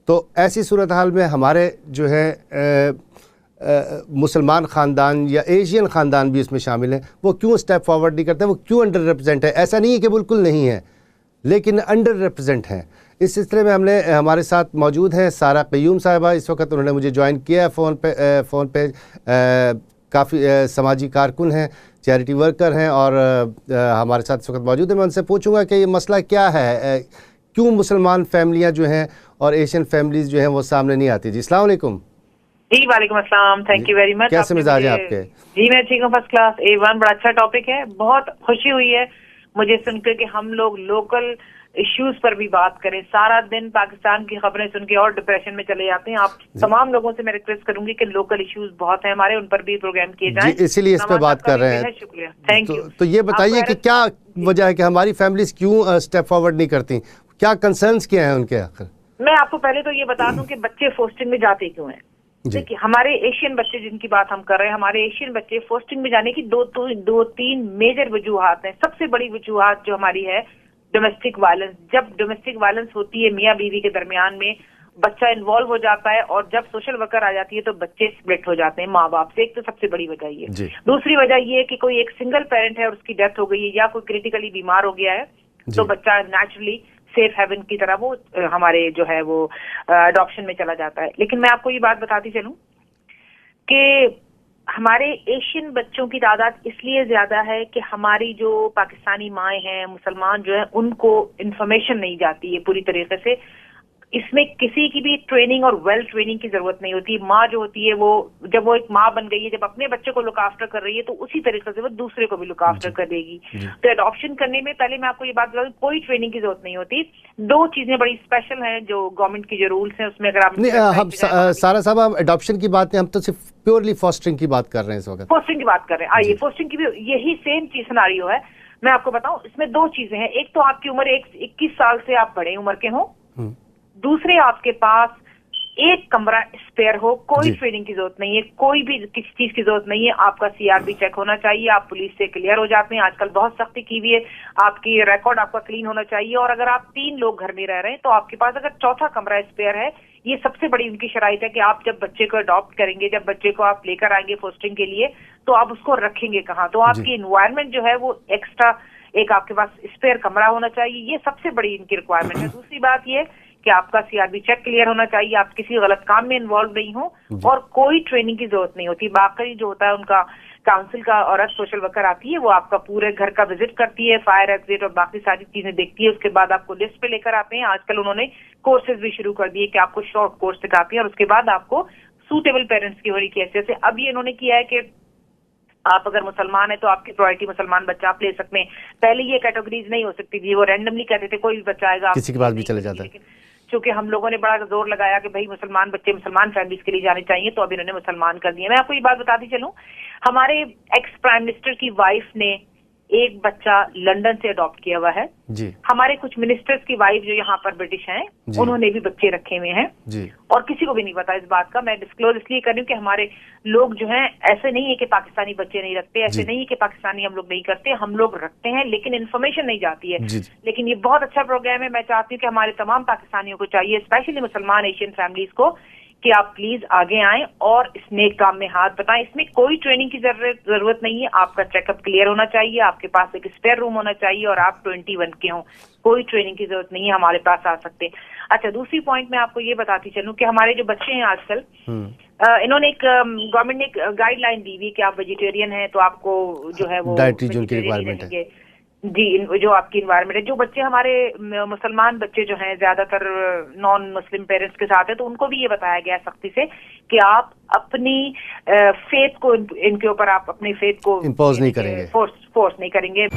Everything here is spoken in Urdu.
تو ایسی صورتحال میں ہمارے جو ہے مسلمان خاندان یا ایشین خاندان بھی اس میں شامل ہیں، وہ کیوں سٹیپ فارورڈ نہیں کرتے؟ وہ کیوں انڈر ریپرزینٹ ہے؟ ایسا نہیں ہے کہ بالکل نہیں ہے، لیکن انڈر ریپرزینٹ ہیں۔ اس سلسلے میں ہمارے ساتھ موجود ہیں سارہ قیوم صاحبہ، اس وقت انہوں نے مجھے جوائن کیا ہے فون پہ کافی سماجی کارکن ہیں، چیریٹی ورکر ہیں، اور ہمارے ساتھ اس وقت موجود ہیں۔ میں ان سے پوچھوں گا کہ یہ مسئلہ کیا ہے، کیوں مسلمان فیملیاں جو ہیں اور ایشین فیملیز جو ہیں وہ سامنے نہیں آتی؟ جی السلام علیکم۔ جی وعلیکم السلام، تھینک یو ویری مچ۔ کیسے مزاج ہیں آپ کے؟ جی میں ٹھیک ہوں، فرسٹ کلاس A1۔ بڑا اچھا ٹاپک ہے، بہت خوشی ہوئی ہے مجھے سن کے کہ ہم لوگ لوکل ایشوز پر بھی بات کریں۔ سارا دن پاکستان کی خبریں سن کے اور ڈپریشن میں چلے جاتے ہیں۔ آپ تمام لوگوں سے میں ریکویسٹ کروں گی کہ لوکل ایشوز بہت ہیں ہمارے، ان پر بھی پروگرام کیے جائیں۔ جی اسی لیے اس پہ بات کر رہے ہیں۔ شکریہ، تھینک یو۔ تو یہ بتائیے کہ کیا وجہ ہے کہ ہماری فیملیز کیوں اسٹیپ فارورڈ نہیں کرتی؟ کیا کنسرنز کیا ہیں ان کے آخر؟ میں آپ کو پہلے تو یہ بتا دوں کہ بچے فوسٹنگ میں جاتے کیوں ہیں۔ دیکھیے ہمارے ایشین بچے جن کی بات ہم کر رہے ہیں، ہمارے ایشین بچے فوسٹنگ میں جانے کی دو تین میجر وجوہات ہیں۔ سب سے بڑی وجوہات جو ہماری ہے ڈومیسٹک وائلنس۔ جب ڈومیسٹک وائلنس ہوتی ہے میاں بیوی کے درمیان میں، بچہ انوالو ہو جاتا ہے، اور جب سوشل ورکر آ جاتی ہے تو بچے سپلٹ ہو جاتے ہیں ماں باپ سے۔ ایک تو سب سے بڑی وجہ یہ ہے۔ دوسری وجہ یہ ہے کہ کوئی ایک سنگل پیرنٹ ہے اور اس کی ڈیتھ ہو گئی ہے، یا کوئی کریٹیکلی بیمار ہو گیا ہے، تو بچہ نیچرلی سیف ہیون کی طرح وہ ہمارے جو ہے وہ اڈاپشن میں چلا جاتا ہے۔ لیکن میں آپ کو یہ بات بتاتی چلوں کہ ہمارے ایشین بچوں کی تعداد اس لیے زیادہ ہے کہ ہماری جو پاکستانی مائیں ہیں، مسلمان جو ہیں، ان کو انفارمیشن نہیں جاتی ہے پوری طریقے سے۔ اس میں کسی کی بھی ٹریننگ اور ویل ٹریننگ کی ضرورت نہیں ہوتی۔ ماں جو ہوتی ہے وہ جب وہ ایک ماں بن گئی ہے، جب اپنے بچے کو لک آفٹر کر رہی ہے تو اسی طریقے سے وہ دوسرے کو بھی لک آفٹر کر دے گی۔ تو اڈاپشن کرنے میں پہلے میں آپ کو یہ بات بتا دوں، کوئی ٹریننگ کی ضرورت نہیں ہوتی۔ دو چیزیں بڑی اسپیشل ہیں جو گورنمنٹ کی جو رولس ہیں اس میں، اگر آپ سارا صاحب ہم اڈاپشن کی بات نہیں، ہم تو صرف پیورلی فاسٹرنگ کی بات کر رہے ہیں اس وقت۔ فاسٹرنگ کی بات کر رہے ہیں، آئیے فاسٹرنگ کی بھی یہی سیم چیز سناریو ہے۔ میں آپ کو بتاؤں اس میں دو چیزیں ہیں۔ ایک تو آپ کی عمر 21 سال سے آپ بڑے عمر کے ہوں، دوسرے آپ کے پاس ایک کمرہ اسپیئر ہو، کوئی ٹریننگ کی ضرورت نہیں ہے، کوئی بھی کسی چیز کی ضرورت نہیں ہے۔ آپ کا CRB چیک ہونا چاہیے، آپ پولیس سے کلیئر ہو جاتے ہیں، آج کل بہت سختی کی ہوئی ہے، آپ کی ریکارڈ آپ کا کلین ہونا چاہیے، اور اگر آپ 3 لوگ گھر میں رہ رہے ہیں تو آپ کے پاس اگر چوتھا کمرہ اسپیئر ہے، یہ سب سے بڑی ان کی شرائط ہے کہ آپ جب بچے کو اڈاپٹ کریں گے، جب بچے کو آپ لے کر آئیں گے فوسٹرنگ کے لیے، تو آپ اس کو رکھیں گے کہاں؟ تو آپ کی انوائرمنٹ جو ہے وہ ایکسٹرا ایک آپ کے پاس اسپیئر کمرہ ہونا چاہیے۔ یہ سب سے بڑی ان کی ریکوائرمنٹ ہے۔ دوسری بات یہ کہ آپ کا CRB چیک کلیئر ہونا چاہیے، آپ کسی غلط کام میں انوالو نہیں ہوں، اور کوئی ٹریننگ کی ضرورت نہیں ہوتی۔ باقی جو ہوتا ہے ان کا کاؤنسل کا عورت سوشل ورکر آتی ہے، وہ آپ کا پورے گھر کا وزٹ کرتی ہے، فائر ایگزٹ اور باقی ساری چیزیں دیکھتی ہے۔ اس کے بعد آپ کو لسٹ پہ لے کر آتے ہیں۔ آج کل انہوں نے کورسز بھی شروع کر دیے کہ آپ کو شارٹ کورس سکھاتی ہیں، اور اس کے بعد آپ کو سوٹیبل پیرنٹس کی ہونے کی حیثیت سے اب یہ انہوں نے کیا ہے کہ آپ اگر مسلمان ہیں تو آپ کی پرائرٹی مسلمان بچہ آپ لے سکتے ہیں۔ پہلے یہ کیٹیگریز نہیں ہو سکتی تھی، وہ رینڈملی کہتے تھے کوئی بھی بچہ آئے گا، کسی کے پاس بھی چلے جاتا ہے۔ چونکہ ہم لوگوں نے بڑا زور لگایا کہ بھائی مسلمان بچے مسلمان فیملیز کے لیے جانے چاہیے، تو اب انہوں نے مسلمان کر دیا۔ میں آپ کو یہ بات بتاتی چلوں، ہمارے ایکس پرائم منسٹر کی وائف نے ایک بچہ لندن سے اڈاپٹ کیا ہوا ہے۔ ہمارے کچھ منسٹرز کی وائف جو یہاں پر برٹش ہیں، انہوں نے بھی بچے رکھے ہوئے ہیں، اور کسی کو بھی نہیں پتا اس بات کا۔ میں ڈسکلوز اس لیے کر رہی ہوں کہ ہمارے لوگ جو ہیں، ایسے نہیں ہے کہ پاکستانی بچے نہیں رکھتے، ایسے نہیں ہے کہ پاکستانی ہم لوگ نہیں کرتے، ہم لوگ رکھتے ہیں، لیکن انفارمیشن نہیں جاتی ہے۔ لیکن یہ بہت اچھا پروگرام ہے۔ میں چاہتی ہوں کہ ہمارے تمام پاکستانیوں کو چاہیے، اسپیشلی مسلمان ایشین فیملیز کو، کہ آپ پلیز آگے آئیں اور اس نیک کام میں ہاتھ بتائیں۔ اس میں کوئی ٹریننگ کی ضرورت نہیں ہے، آپ کا چیک اپ کلیئر ہونا چاہیے، آپ کے پاس ایک اسپیئر روم ہونا چاہیے، اور آپ 21 کے ہوں، کوئی ٹریننگ کی ضرورت نہیں ہے، ہمارے پاس آ سکتے۔ اچھا دوسری پوائنٹ میں آپ کو یہ بتاتی چلوں کہ ہمارے جو بچے ہیں آج کل، انہوں نے ایک گورنمنٹ نے ایک گائیڈ لائن دی ہوئی کہ آپ ویجیٹیرین ہیں تو آپ کو جو ہے وہ ڈائٹری جو ان کی ریکوائرمنٹ ہے، جی جو آپ کی انوائرمنٹ ہے۔ جو بچے ہمارے مسلمان بچے جو ہیں زیادہ تر نان مسلم پیرنٹس کے ساتھ ہیں، تو ان کو بھی یہ بتایا گیا سختی سے کہ آپ اپنی فیتھ کو ان کے اوپر آپ اپنی فیتھ کو امپوز نہیں کریں گے، فورس نہیں کریں گے۔